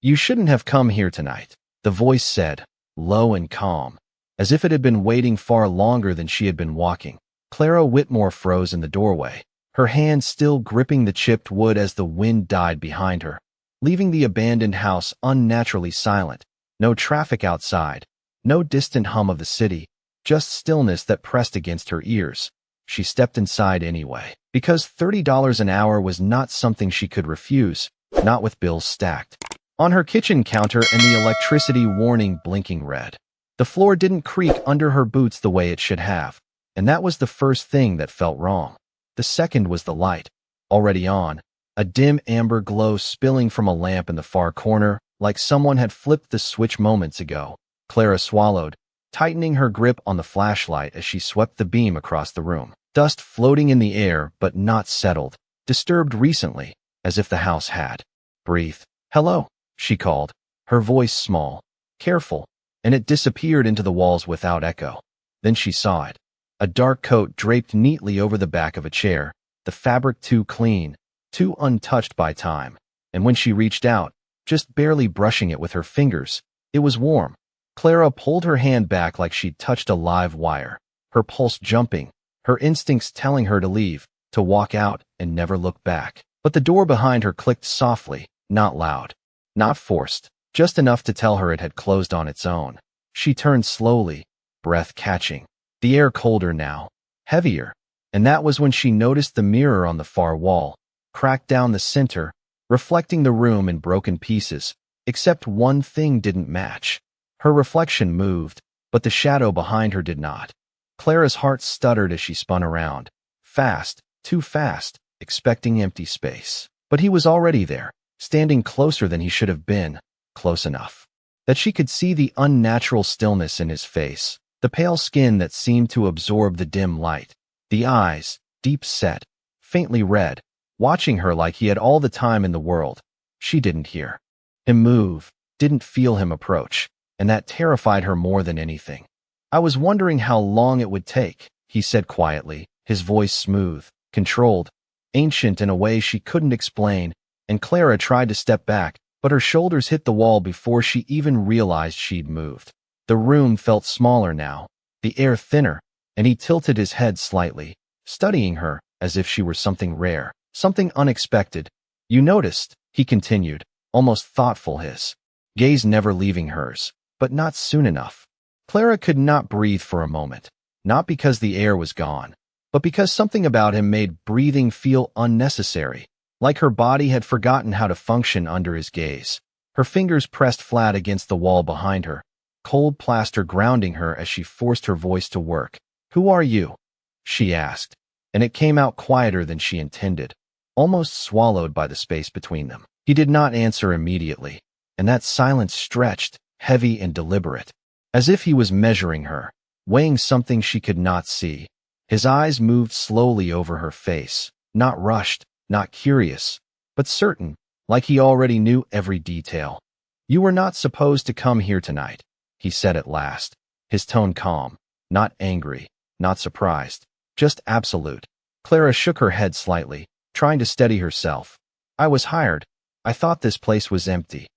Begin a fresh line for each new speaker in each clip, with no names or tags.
"You shouldn't have come here tonight," the voice said, low and calm, as if it had been waiting far longer than she had been walking. Clara Whitmore froze in the doorway, her hand still gripping the chipped wood as the wind died behind her, leaving the abandoned house unnaturally silent. No traffic outside, no distant hum of the city, just stillness that pressed against her ears. She stepped inside anyway, because $30 an hour was not something she could refuse, not with bills stacked on her kitchen counter and the electricity warning blinking red. The floor didn't creak under her boots the way it should have, and that was the first thing that felt wrong. The second was the light, already on, a dim amber glow spilling from a lamp in the far corner, like someone had flipped the switch moments ago. Clara swallowed, tightening her grip on the flashlight as she swept the beam across the room. Dust floating in the air but not settled, disturbed recently, as if the house had. "Breathe." "Hello," she called, her voice small, careful, and it disappeared into the walls without echo. Then she saw it. A dark coat draped neatly over the back of a chair, the fabric too clean, too untouched by time. And when she reached out, just barely brushing it with her fingers, it was warm. Clara pulled her hand back like she'd touched a live wire, her pulse jumping, her instincts telling her to leave, to walk out and never look back. But the door behind her clicked softly, not loud, not forced, just enough to tell her it had closed on its own. She turned slowly, breath catching. The air colder now, heavier, and that was when she noticed the mirror on the far wall, cracked down the center, reflecting the room in broken pieces, except one thing didn't match. Her reflection moved, but the shadow behind her did not. Clara's heart stuttered as she spun around, fast, too fast, expecting empty space. But he was already there, standing closer than he should have been, close enough that she could see the unnatural stillness in his face. The pale skin that seemed to absorb the dim light. The eyes, deep set, faintly red, watching her like he had all the time in the world. She didn't hear him move, didn't feel him approach, and that terrified her more than anything. "I was wondering how long it would take," he said quietly, his voice smooth, controlled, ancient in a way she couldn't explain, and Clara tried to step back, but her shoulders hit the wall before she even realized she'd moved. The room felt smaller now, the air thinner, and he tilted his head slightly, studying her as if she were something rare, something unexpected. "You noticed," he continued, almost thoughtful, his gaze never leaving hers, but not soon enough. Clara could not breathe for a moment, not because the air was gone, but because something about him made breathing feel unnecessary, like her body had forgotten how to function under his gaze. Her fingers pressed flat against the wall behind her, cold plaster grounding her as she forced her voice to work. "Who are you?" she asked, and it came out quieter than she intended, almost swallowed by the space between them. He did not answer immediately, and that silence stretched, heavy and deliberate, as if he was measuring her, weighing something she could not see. His eyes moved slowly over her face, not rushed, not curious, but certain, like he already knew every detail. "You were not supposed to come here tonight," he said at last, his tone calm, not angry, not surprised, just absolute. Clara shook her head slightly, trying to steady herself. "I was hired. I thought this place was empty."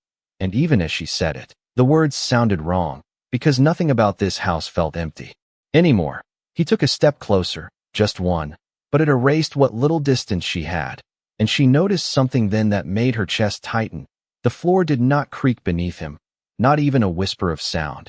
And even as she said it, the words sounded wrong, because nothing about this house felt empty anymore. He took a step closer, just one, but it erased what little distance she had, and she noticed something then that made her chest tighten. The floor did not creak beneath him, not even a whisper of sound.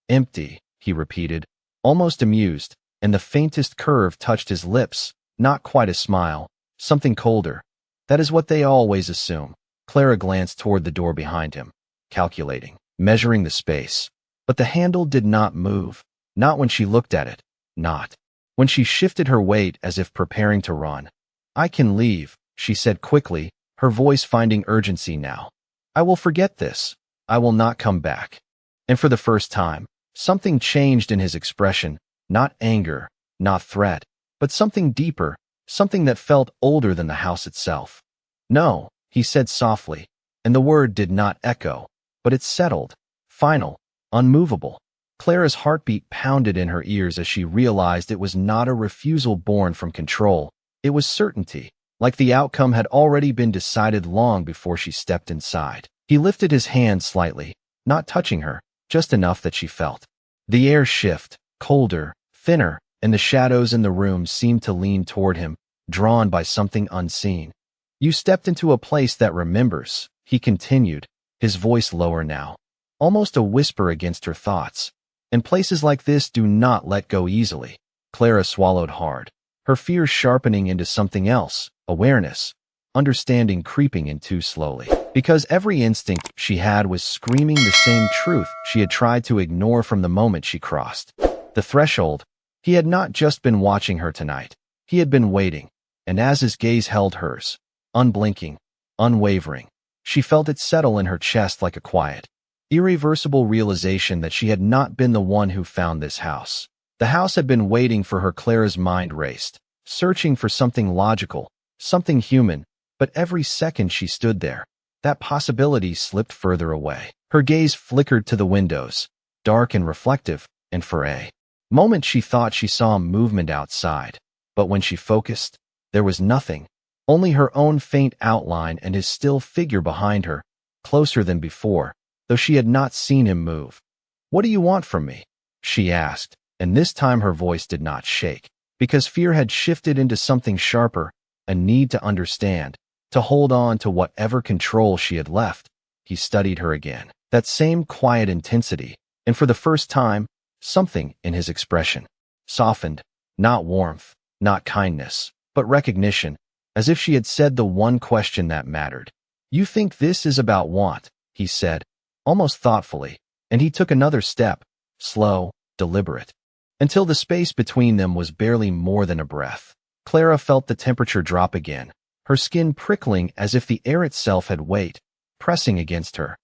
"Empty," he repeated, almost amused, and the faintest curve touched his lips, not quite a smile, something colder. "That is what they always assume." Clara glanced toward the door behind him, calculating, measuring the space. But the handle did not move, not when she looked at it, not when she shifted her weight as if preparing to run. "I can leave," she said quickly, her voice finding urgency now. "I will forget this. I will not come back." And for the first time, something changed in his expression, not anger, not threat, but something deeper, something that felt older than the house itself. "No," he said softly, and the word did not echo, but it settled, final, unmovable. Clara's heartbeat pounded in her ears as she realized it was not a refusal born from control. It was certainty, like the outcome had already been decided long before she stepped inside. He lifted his hand slightly, not touching her, just enough that she felt the air shift, colder, thinner, and the shadows in the room seemed to lean toward him, drawn by something unseen. You stepped into a place that remembers, he continued, his voice lower now, almost a whisper against her thoughts. And places like this do not let go easily. Clara swallowed hard, her fears sharpening into something else, awareness, understanding creeping in too slowly. Because every instinct she had was screaming the same truth she had tried to ignore from the moment she crossed the threshold. He had not just been watching her tonight. He had been waiting, and as his gaze held hers, unblinking, unwavering, she felt it settle in her chest like a quiet, irreversible realization that she had not been the one who found this house. The house had been waiting for her. Clara's mind raced, searching for something logical, something human, but every second she stood there, that possibility slipped further away. Her gaze flickered to the windows, dark and reflective, and for a moment she thought she saw movement outside. But when she focused, there was nothing, only her own faint outline and his still figure behind her, closer than before, though she had not seen him move. "What do you want from me?" she asked, and this time her voice did not shake, because fear had shifted into something sharper, a need to understand, to hold on to whatever control she had left. He studied her again, that same quiet intensity, and for the first time, something in his expression softened, not warmth, not kindness, but recognition, as if she had said the one question that mattered. "You think this is about want," he said, almost thoughtfully, and he took another step, slow, deliberate, until the space between them was barely more than a breath. Clara felt the temperature drop again, her skin prickling as if the air itself had weight, pressing against her.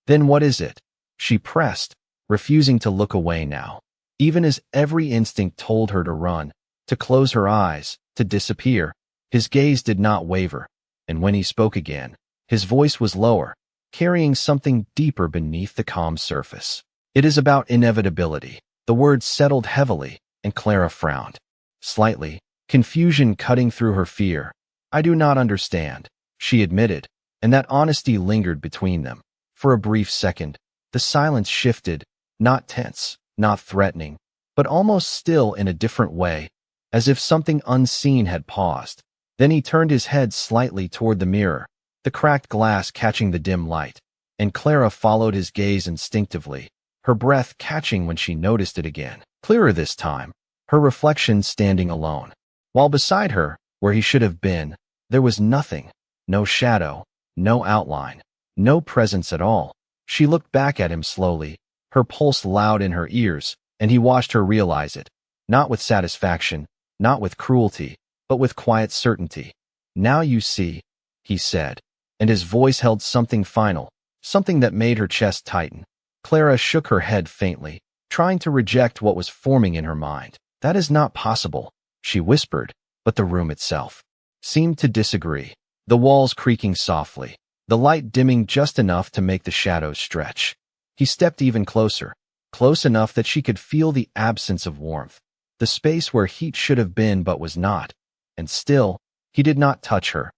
"Then what is it?" she pressed, refusing to look away now, even as every instinct told her to run, to close her eyes, to disappear. His gaze did not waver, and when he spoke again, his voice was lower, carrying something deeper beneath the calm surface. "It is about inevitability." The words settled heavily, and Clara frowned, slightly, confusion cutting through her fear. "I do not understand," she admitted, and that honesty lingered between them. For a brief second, the silence shifted, not tense, not threatening, but almost still in a different way, as if something unseen had paused. Then he turned his head slightly toward the mirror, the cracked glass catching the dim light, and Clara followed his gaze instinctively, her breath catching when she noticed it again, clearer this time, her reflection standing alone. While beside her, where he should have been, there was nothing, no shadow, no outline, no presence at all. She looked back at him slowly, her pulse loud in her ears, and he watched her realize it, not with satisfaction, not with cruelty, but with quiet certainty. "Now you see," he said, and his voice held something final, something that made her chest tighten. Clara shook her head faintly, trying to reject what was forming in her mind. "That is not possible," she whispered, but the room itself seemed to disagree, the walls creaking softly, the light dimming just enough to make the shadows stretch. He stepped even closer, close enough that she could feel the absence of warmth, the space where heat should have been but was not. And still, he did not touch her.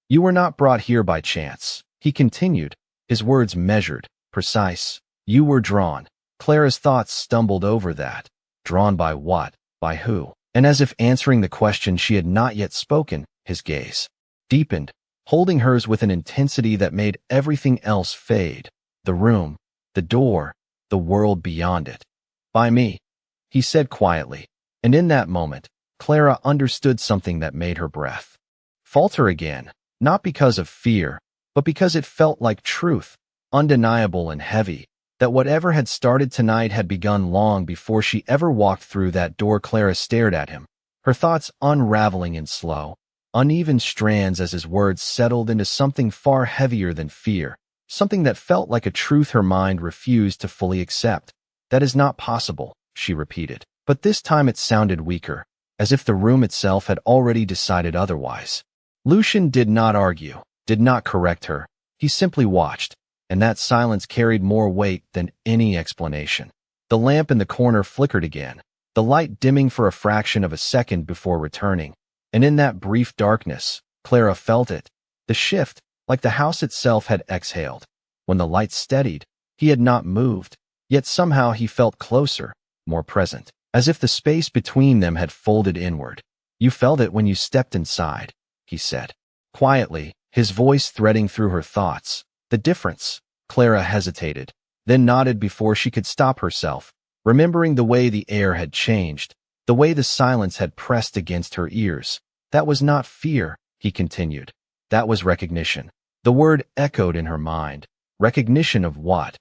"You were not brought here by chance," he continued, his words measured, precise. "You were drawn." Clara's thoughts stumbled over that. Drawn by what? By who? And as if answering the question she had not yet spoken, his gaze deepened, holding hers with an intensity that made everything else fade. The room, the door, the world beyond it. "By me," he said quietly, and in that moment, Clara understood something that made her breath falter again, not because of fear, but because it felt like truth, undeniable and heavy, that whatever had started tonight had begun long before she ever walked through that door. Clara stared at him, her thoughts unraveling in slow, uneven strands as his words settled into something far heavier than fear, something that felt like a truth her mind refused to fully accept. "That is not possible," she repeated, but this time it sounded weaker, as if the room itself had already decided otherwise. Lucian did not argue, did not correct her. He simply watched, and that silence carried more weight than any explanation. The lamp in the corner flickered again, the light dimming for a fraction of a second before returning, and in that brief darkness, Clara felt it, the shift, like the house itself had exhaled. When the light steadied, he had not moved, yet somehow he felt closer, more present, as if the space between them had folded inward. "You felt it when you stepped inside," he said, quietly, his voice threading through her thoughts. "The difference?" Clara hesitated, then nodded before she could stop herself, remembering the way the air had changed, the way the silence had pressed against her ears. "That was not fear," he continued. "That was recognition." The word echoed in her mind. Recognition of what?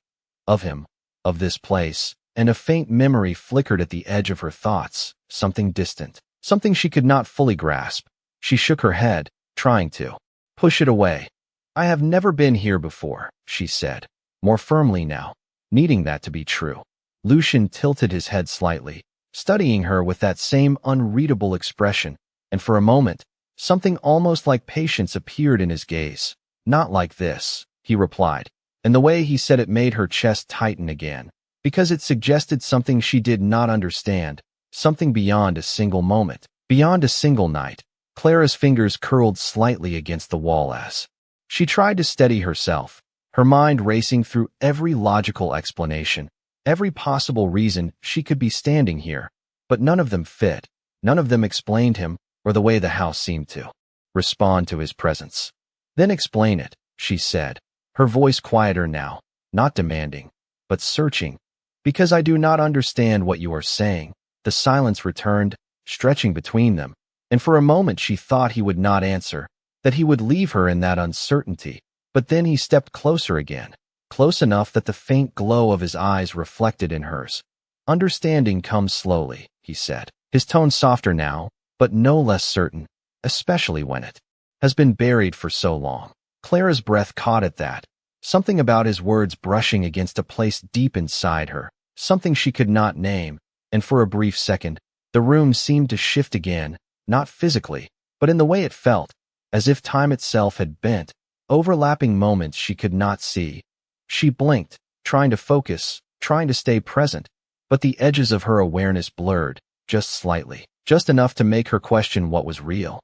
Of him, of this place, and a faint memory flickered at the edge of her thoughts, something distant, something she could not fully grasp. She shook her head, trying to push it away. "I have never been here before," she said, more firmly now, needing that to be true. Lucian tilted his head slightly, studying her with that same unreadable expression, and for a moment, something almost like patience appeared in his gaze. "Not like this," he replied, and the way he said it made her chest tighten again, because it suggested something she did not understand, something beyond a single moment, beyond a single night. Clara's fingers curled slightly against the wall as she tried to steady herself, her mind racing through every logical explanation, every possible reason she could be standing here, but none of them fit, none of them explained him or the way the house seemed to respond to his presence. "Then explain it," she said, her voice quieter now, not demanding, but searching. "Because I do not understand what you are saying." The silence returned, stretching between them, and for a moment she thought he would not answer, that he would leave her in that uncertainty. But then he stepped closer again, close enough that the faint glow of his eyes reflected in hers. "Understanding comes slowly," he said, his tone softer now, but no less certain, especially when it has been buried for so long. Clara's breath caught at that, something about his words brushing against a place deep inside her, something she could not name, and for a brief second, the room seemed to shift again, not physically, but in the way it felt, as if time itself had bent, overlapping moments she could not see. She blinked, trying to focus, trying to stay present, but the edges of her awareness blurred, just slightly, just enough to make her question what was real.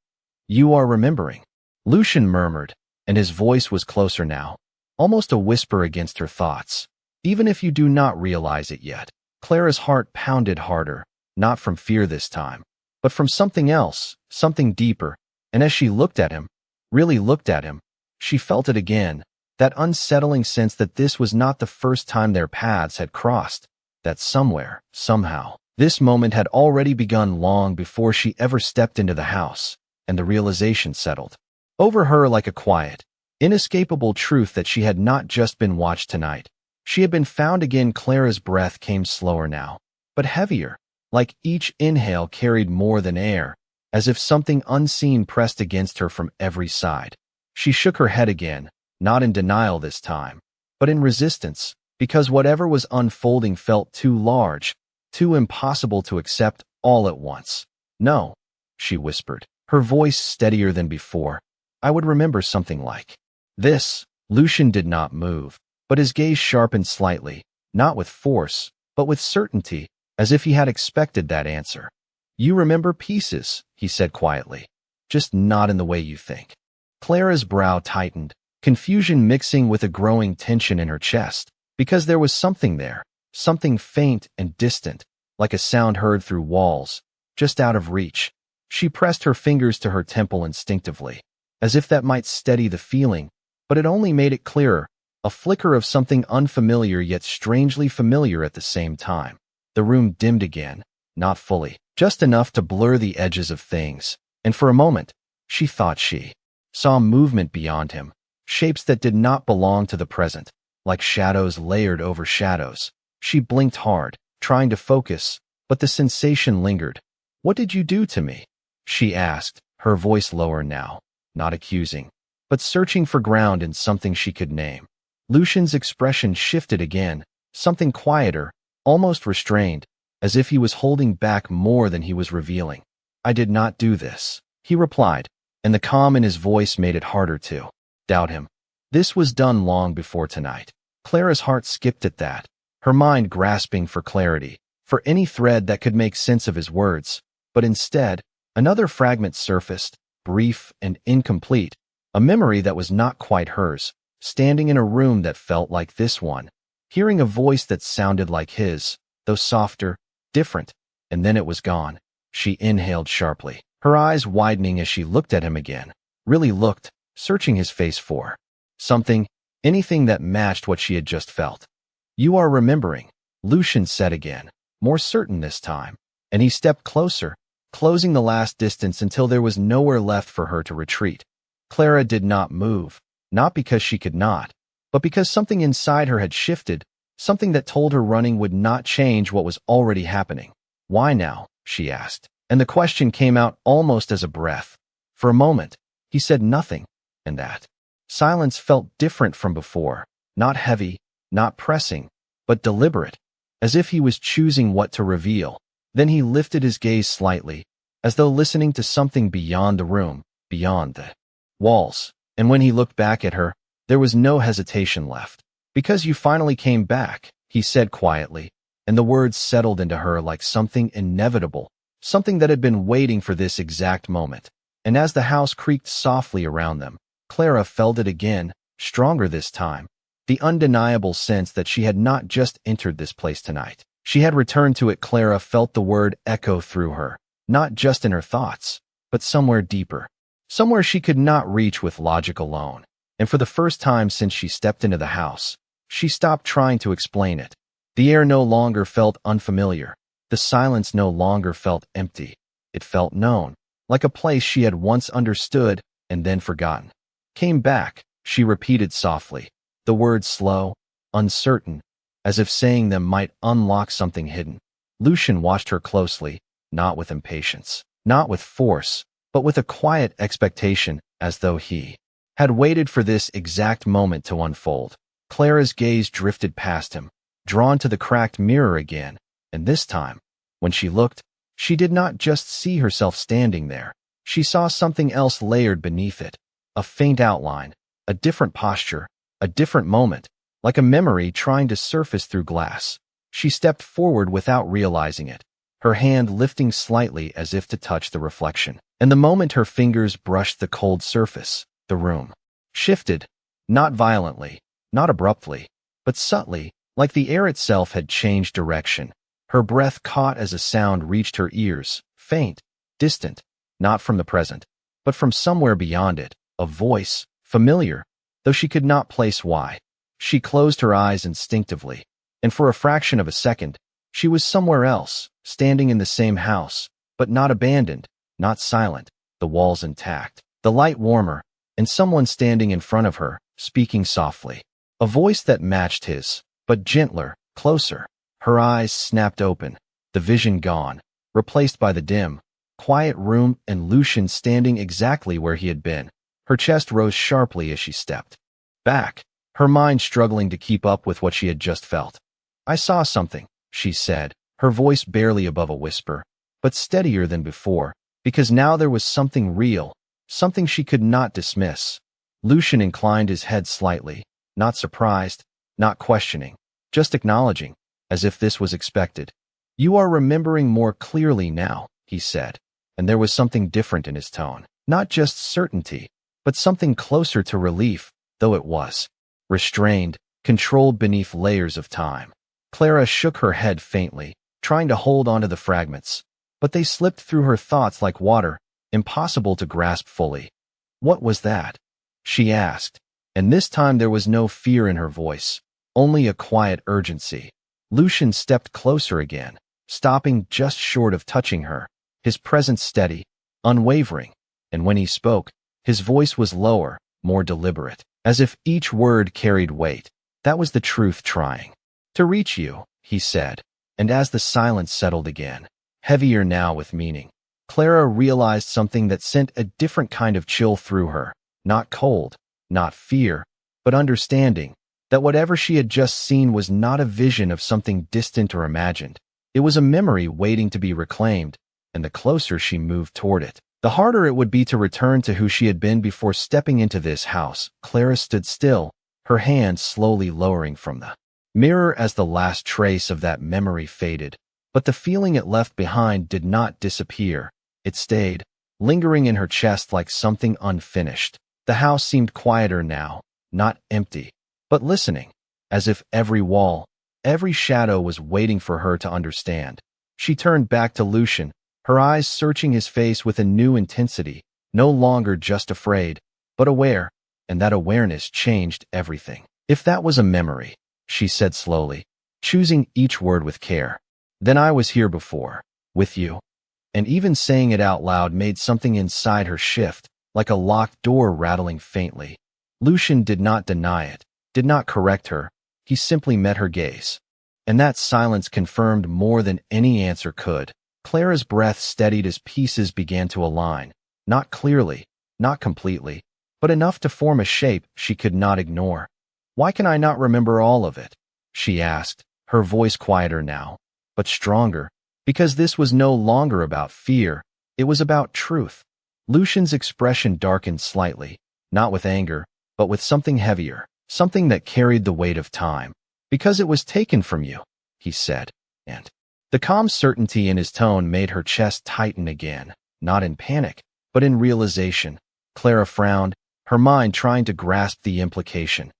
"You are remembering," Lucian murmured, and his voice was closer now, almost a whisper against her thoughts. "Even if you do not realize it yet." Clara's heart pounded harder, not from fear this time, but from something else, something deeper, and as she looked at him, really looked at him, she felt it again, that unsettling sense that this was not the first time their paths had crossed, that somewhere, somehow, this moment had already begun long before she ever stepped into the house, and the realization settled over her like a quiet, inescapable truth that she had not just been watched tonight. She had been found again. Clara's breath came slower now, but heavier, like each inhale carried more than air, as if something unseen pressed against her from every side. She shook her head again, not in denial this time, but in resistance, because whatever was unfolding felt too large, too impossible to accept all at once. "No," she whispered, her voice steadier than before. "I would remember something like this." Lucian did not move, but his gaze sharpened slightly, not with force, but with certainty, as if he had expected that answer. "You remember pieces," he said quietly, "just not in the way you think." Clara's brow tightened, confusion mixing with a growing tension in her chest, because there was something there, something faint and distant, like a sound heard through walls, just out of reach. She pressed her fingers to her temple instinctively, as if that might steady the feeling, but it only made it clearer, a flicker of something unfamiliar yet strangely familiar at the same time. The room dimmed again, not fully, just enough to blur the edges of things, and for a moment, she thought she saw movement beyond him, shapes that did not belong to the present, like shadows layered over shadows. She blinked hard, trying to focus, but the sensation lingered. "What did you do to me?" she asked, her voice lower now, not accusing, but searching for ground in something she could name. Lucian's expression shifted again, something quieter, almost restrained, as if he was holding back more than he was revealing. "I did not do this," he replied, and the calm in his voice made it harder to doubt him. "This was done long before tonight." Clara's heart skipped at that, her mind grasping for clarity, for any thread that could make sense of his words, but instead, another fragment surfaced, brief and incomplete, a memory that was not quite hers, standing in a room that felt like this one, hearing a voice that sounded like his, though softer, different, and then it was gone. She inhaled sharply, her eyes widening as she looked at him again, really looked, searching his face for something, anything that matched what she had just felt. "You are remembering," Lucian said again, more certain this time, and he stepped closer, closing the last distance until there was nowhere left for her to retreat. Clara did not move, not because she could not, but because something inside her had shifted, something that told her running would not change what was already happening. "Why now?" she asked, and the question came out almost as a breath. For a moment, he said nothing, and that silence felt different from before, not heavy, not pressing, but deliberate, as if he was choosing what to reveal. Then he lifted his gaze slightly, as though listening to something beyond the room, beyond the walls. And when he looked back at her, there was no hesitation left. "Because you finally came back," he said quietly, and the words settled into her like something inevitable, something that had been waiting for this exact moment. And as the house creaked softly around them, Clara felt it again, stronger this time, the undeniable sense that she had not just entered this place tonight. She had returned to it. Clara felt the word echo through her, not just in her thoughts, but somewhere deeper, somewhere she could not reach with logic alone. And for the first time since she stepped into the house, she stopped trying to explain it. The air no longer felt unfamiliar. The silence no longer felt empty. It felt known, like a place she had once understood and then forgotten. "Came back," she repeated softly, the words slow, uncertain, as if saying them might unlock something hidden. Lucian watched her closely, not with impatience, not with force, but with a quiet expectation, as though he had waited for this exact moment to unfold. Clara's gaze drifted past him, drawn to the cracked mirror again, and this time, when she looked, she did not just see herself standing there. She saw something else layered beneath it, a faint outline, a different posture, a different moment, like a memory trying to surface through glass. She stepped forward without realizing it, her hand lifting slightly as if to touch the reflection. And the moment her fingers brushed the cold surface, the room shifted, not violently, not abruptly, but subtly, like the air itself had changed direction. Her breath caught as a sound reached her ears, faint, distant, not from the present, but from somewhere beyond it, a voice, familiar, though she could not place why. She closed her eyes instinctively, and for a fraction of a second, she was somewhere else, standing in the same house, but not abandoned, not silent, the walls intact, the light warmer, and someone standing in front of her, speaking softly. A voice that matched his, but gentler, closer. Her eyes snapped open, the vision gone, replaced by the dim, quiet room and Lucian standing exactly where he had been. Her chest rose sharply as she stepped back, her mind struggling to keep up with what she had just felt. "I saw something," she said, her voice barely above a whisper, but steadier than before, because now there was something real, something she could not dismiss. Lucian inclined his head slightly, not surprised, not questioning, just acknowledging, as if this was expected. "You are remembering more clearly now," he said, and there was something different in his tone. Not just certainty, but something closer to relief, though it was restrained, controlled beneath layers of time. Clara shook her head faintly, trying to hold onto the fragments, but they slipped through her thoughts like water, impossible to grasp fully. "What was that?" she asked, and this time there was no fear in her voice, only a quiet urgency. Lucian stepped closer again, stopping just short of touching her, his presence steady, unwavering, and when he spoke, his voice was lower, more deliberate, as if each word carried weight. "That was the truth trying to reach you," he said, and as the silence settled again, heavier now with meaning, Clara realized something that sent a different kind of chill through her, not cold, not fear, but understanding, that whatever she had just seen was not a vision of something distant or imagined. It was a memory waiting to be reclaimed, and the closer she moved toward it, the harder it would be to return to who she had been before stepping into this house. Clara stood still, her hand slowly lowering from the mirror as the last trace of that memory faded. But the feeling it left behind did not disappear. It stayed, lingering in her chest like something unfinished. The house seemed quieter now, not empty, but listening, as if every wall, every shadow was waiting for her to understand. She turned back to Lucian, her eyes searching his face with a new intensity, no longer just afraid, but aware, and that awareness changed everything. If that was a memory, she said slowly, choosing each word with care, then I was here before, with you. And even saying it out loud made something inside her shift, like a locked door rattling faintly. Lucian did not deny it, did not correct her, he simply met her gaze. And that silence confirmed more than any answer could. Clara's breath steadied as pieces began to align, not clearly, not completely, but enough to form a shape she could not ignore. Why can I not remember all of it? She asked, her voice quieter now, but stronger, because this was no longer about fear, it was about truth. Lucian's expression darkened slightly, not with anger, but with something heavier, something that carried the weight of time. Because it was taken from you, he said, and the calm certainty in his tone made her chest tighten again, not in panic, but in realization. Clara frowned, her mind trying to grasp the implication.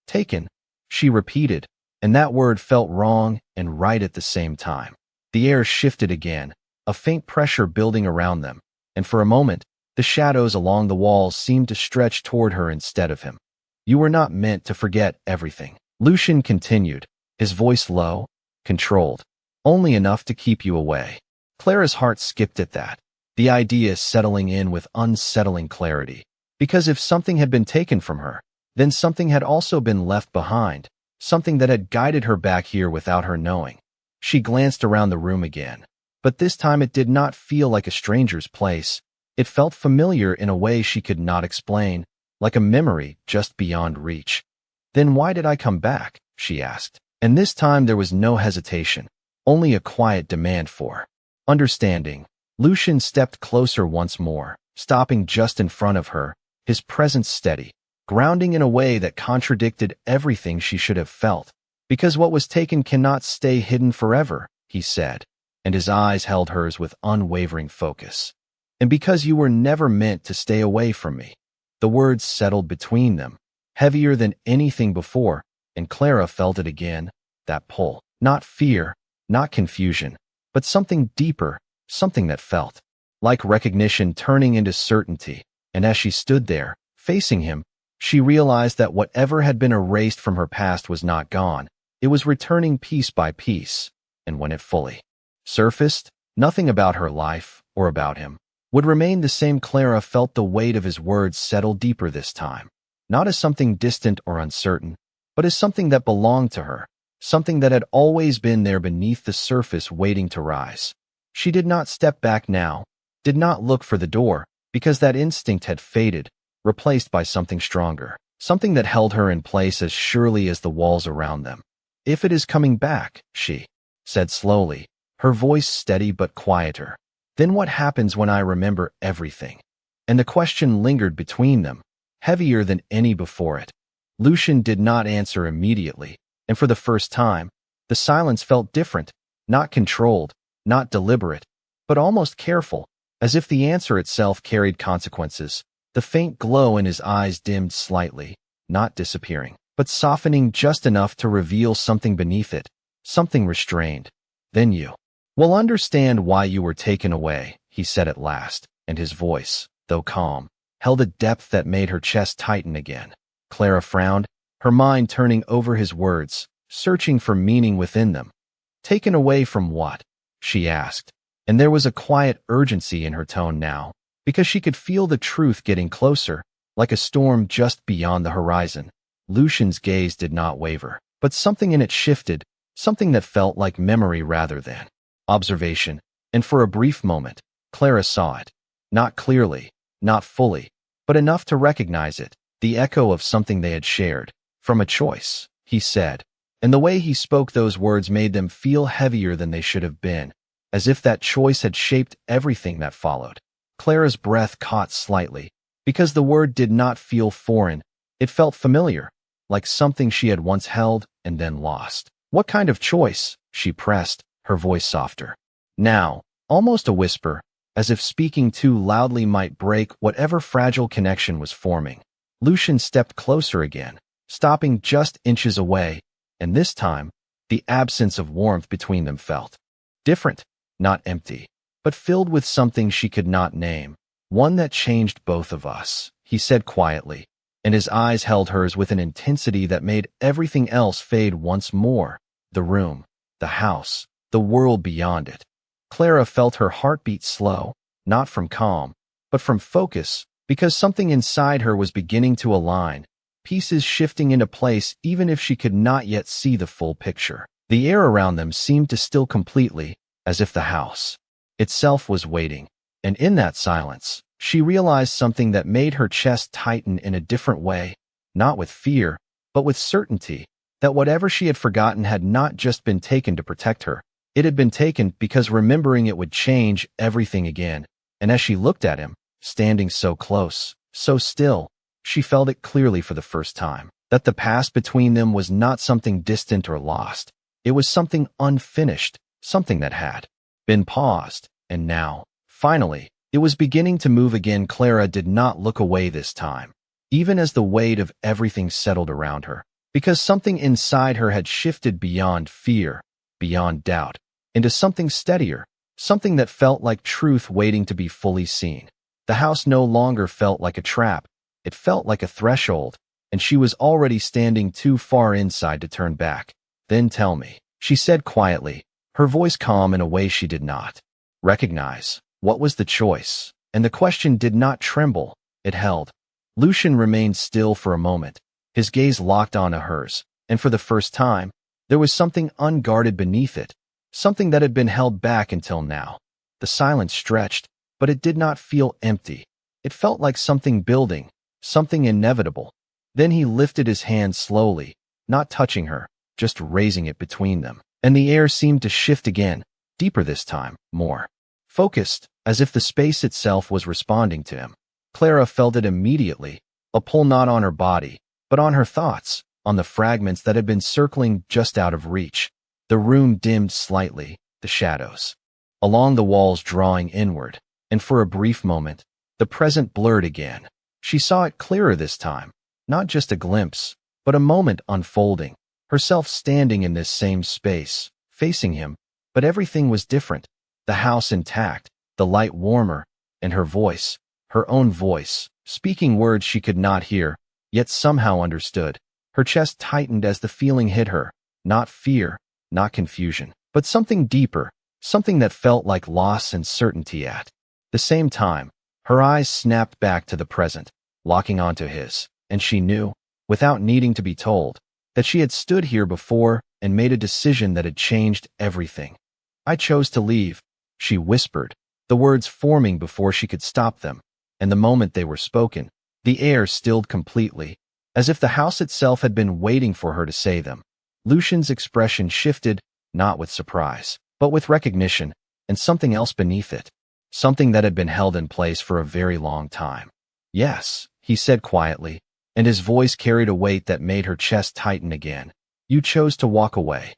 Taken, she repeated, and that word felt wrong and right at the same time. The air shifted again, a faint pressure building around them, and for a moment, the shadows along the walls seemed to stretch toward her instead of him. You were not meant to forget everything. Lucian continued, his voice low, controlled, only enough to keep you away. Clara's heart skipped at that, the idea settling in with unsettling clarity. Because if something had been taken from her, then something had also been left behind, something that had guided her back here without her knowing. She glanced around the room again, but this time it did not feel like a stranger's place. It felt familiar in a way she could not explain, like a memory just beyond reach. Then why did I come back? She asked. And this time there was no hesitation, only a quiet demand for understanding. Lucian stepped closer once more, stopping just in front of her, his presence steady, grounding in a way that contradicted everything she should have felt. Because what was taken cannot stay hidden forever, he said, and his eyes held hers with unwavering focus. And because you were never meant to stay away from me. The words settled between them, heavier than anything before, and Clara felt it again, that pull. Not fear, not confusion, but something deeper, something that felt like recognition turning into certainty. And as she stood there, facing him, she realized that whatever had been erased from her past was not gone. It was returning piece by piece, and when it fully surfaced, nothing about her life, or about him, would remain the same. Clara felt the weight of his words settle deeper this time, not as something distant or uncertain, but as something that belonged to her, something that had always been there beneath the surface waiting to rise. She did not step back now, did not look for the door, because that instinct had faded, replaced by something stronger, something that held her in place as surely as the walls around them. If it is coming back, she said slowly, her voice steady but quieter, then what happens when I remember everything? And the question lingered between them, heavier than any before it. Lucian did not answer immediately, and for the first time, the silence felt different, not controlled, not deliberate, but almost careful, as if the answer itself carried consequences. The faint glow in his eyes dimmed slightly, not disappearing, but softening just enough to reveal something beneath it, something restrained. Then you will understand why you were taken away, he said at last, and his voice, though calm, held a depth that made her chest tighten again. Clara frowned, her mind turning over his words, searching for meaning within them. Taken away from what? She asked, and there was a quiet urgency in her tone now, because she could feel the truth getting closer, like a storm just beyond the horizon. Lucian's gaze did not waver, but something in it shifted, something that felt like memory rather than observation, and for a brief moment, Clara saw it. Not clearly, not fully, but enough to recognize it, the echo of something they had shared. From a choice, he said, and the way he spoke those words made them feel heavier than they should have been, as if that choice had shaped everything that followed. Clara's breath caught slightly, because the word did not feel foreign, it felt familiar, like something she had once held and then lost. What kind of choice? She pressed, her voice softer. Now, almost a whisper, as if speaking too loudly might break whatever fragile connection was forming. Lucian stepped closer again, stopping just inches away, and this time, the absence of warmth between them felt different, not empty, but filled with something she could not name. One that changed both of us, he said quietly, and his eyes held hers with an intensity that made everything else fade once more. The room, the house, the world beyond it. Clara felt her heartbeat slow, not from calm, but from focus, because something inside her was beginning to align, pieces shifting into place even if she could not yet see the full picture. The air around them seemed to still completely, as if the house itself was waiting. And in that silence, she realized something that made her chest tighten in a different way, not with fear, but with certainty, that whatever she had forgotten had not just been taken to protect her. It had been taken because remembering it would change everything again. And as she looked at him, standing so close, so still, she felt it clearly for the first time, that the past between them was not something distant or lost. It was something unfinished, something that had been paused, and now, finally, it was beginning to move again. Clara did not look away this time, even as the weight of everything settled around her, because something inside her had shifted beyond fear, beyond doubt, into something steadier, something that felt like truth waiting to be fully seen. The house no longer felt like a trap, it felt like a threshold, and she was already standing too far inside to turn back. Then tell me, she said quietly, her voice calm in a way she did not recognize. What was the choice? And the question did not tremble, it held. Lucian remained still for a moment, his gaze locked onto hers, and for the first time, there was something unguarded beneath it, something that had been held back until now. The silence stretched, but it did not feel empty. It felt like something building, something inevitable. Then he lifted his hand slowly, not touching her, just raising it between them. And the air seemed to shift again, deeper this time, more focused, as if the space itself was responding to him. Clara felt it immediately, a pull not on her body, but on her thoughts, on the fragments that had been circling just out of reach. The room dimmed slightly, the shadows along the walls drawing inward, and for a brief moment, the present blurred again. She saw it clearer this time, not just a glimpse, but a moment unfolding, herself standing in this same space, facing him, but everything was different. The house intact, the light warmer, and her voice, her own voice, speaking words she could not hear, yet somehow understood. Her chest tightened as the feeling hit her, not fear, not confusion, but something deeper, something that felt like loss and certainty at the same time. Her eyes snapped back to the present, locking onto his, and she knew, without needing to be told, that she had stood here before and made a decision that had changed everything. I chose to leave, she whispered, the words forming before she could stop them, and the moment they were spoken, the air stilled completely, as if the house itself had been waiting for her to say them. Lucian's expression shifted, not with surprise, but with recognition, and something else beneath it, something that had been held in place for a very long time. Yes, he said quietly, and his voice carried a weight that made her chest tighten again. You chose to walk away.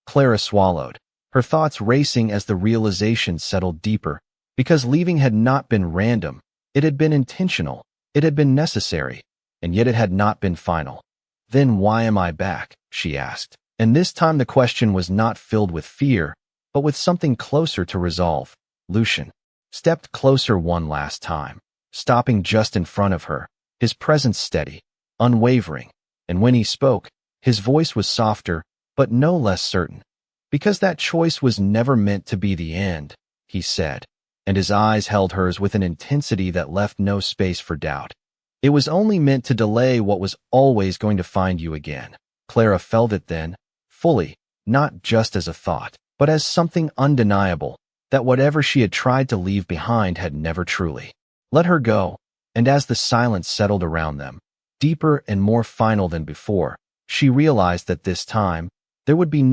Clara swallowed, her thoughts racing as the realization settled deeper, because leaving had not been random, it had been intentional, it had been necessary, and yet it had not been final. Then why am I back? She asked, and this time the question was not filled with fear, but with something closer to resolve. Lucian stepped closer one last time, stopping just in front of her, his presence steady, unwavering, and when he spoke, his voice was softer, but no less certain. Because that choice was never meant to be the end, he said, and his eyes held hers with an intensity that left no space for doubt. It was only meant to delay what was always going to find you again. Clara felt it then, fully, not just as a thought, but as something undeniable, that whatever she had tried to leave behind had never truly let her go. And as the silence settled around them, deeper and more final than before, she realized that this time, there would be